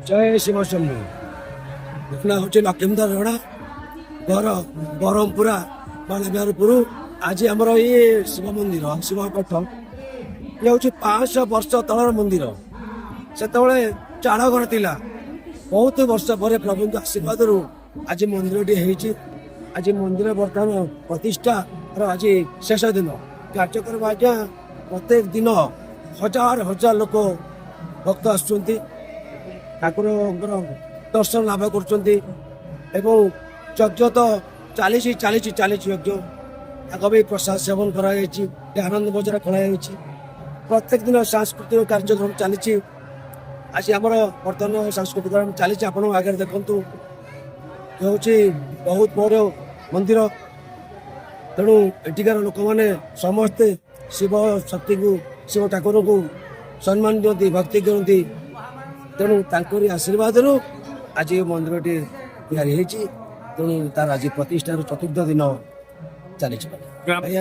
जय शिवशंभु। घटना हूँ लक्ष्मीधर रड़ा घर ब्रह्मपुरा बाणबिहारपुर। आज आमर ये शिव मंदिर शिव पीठ ये हूँ 500 वर्ष तलर मंदिर। से चाड़ घर थिला बहुत वर्ष पर प्रभु आशीर्वाद आज मंदिर टी आज मंदिर बर्तमान प्रतिष्ठा आज शेष दिन कार्यक्रम आज्ञा प्रत्येक दिन हजार हजार लोक भक्त आसुंच ठाकुर दर्शन लाभ कर यज्ञ तो चली यज्ञ आग भी प्रसाद सेवन कर आनंद बजार खोल प्रत्येक दिन सांस्कृतिक कार्यक्रम चली आज आम बर्तमान सांस्कृतिक कार्यक्रम चली आप आगे देखु हूँ बहुत बड़ मंदिर तेणु एटिकार लोक मैंने समस्ते शिव शक्ति को शिव ठाकुर को सम्मान दिखती भक्ति करती तेणु तांकरी आशीर्वाद आज ये मंदिर टी तेणु तार आज प्रतिष्ठार चतुर्थ दिन चली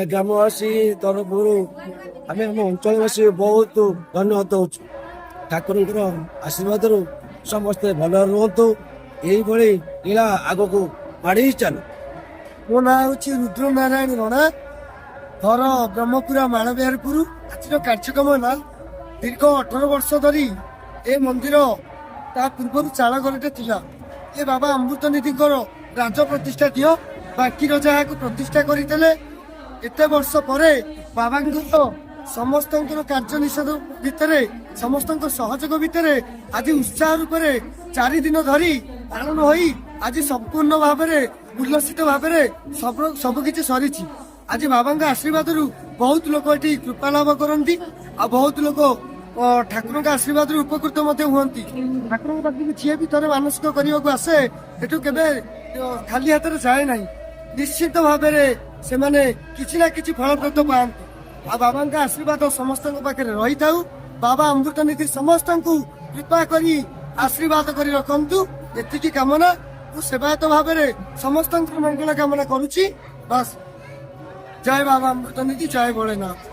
ग्रामवासी तरफ आम आम अंचलवासी बहुत धन्यवाद हो ठाकुर आशीर्वाद समस्ते भल रुहतु यही लीला आग को माड़ी चलू। मो ना हूँ रुद्र नारायण रणा घर ब्रह्मपुरा बाणबिहारपुर। आज कार्यक्रम है दीर्घ 18 वर्ष धरी ए मंदिर ता पूर्व चाल घरटे थिला ये बाबा अमृतनिधि राज प्रतिष्ठा दियो बाकी जहाँ को प्रतिष्ठा करते एत वर्ष पर बाबा समस्त कार्य निषेध भितर समस्त सहयोग भितर आज उत्साह रूप 4 दिन धरी पालन हो आज संपूर्ण भाव उल्लसित भाव सबकि सरी आज बाबा आशीर्वाद बहुत लोग ये कृपा लाभ करती आ बहुत लोग ठाकुर आशीर्वाद उपकृत हमें ठाकुर पाखी जी भी थे मानसिक करने को आसे एटू के खाली हाथ जाए ना निश्चित भाव से किसी ना कि फलप्रद पाते आ बाबा आशीर्वाद समस्त पाखे रही था बाबा अमृतनिधि समस्त को कृपा करी आशीर्वाद कर रखु ये कामना सेवायत भाव समस्त मंगल कामना करुच्ची बस। जय बाबा अमृतनिधि जय भोलेनाथ।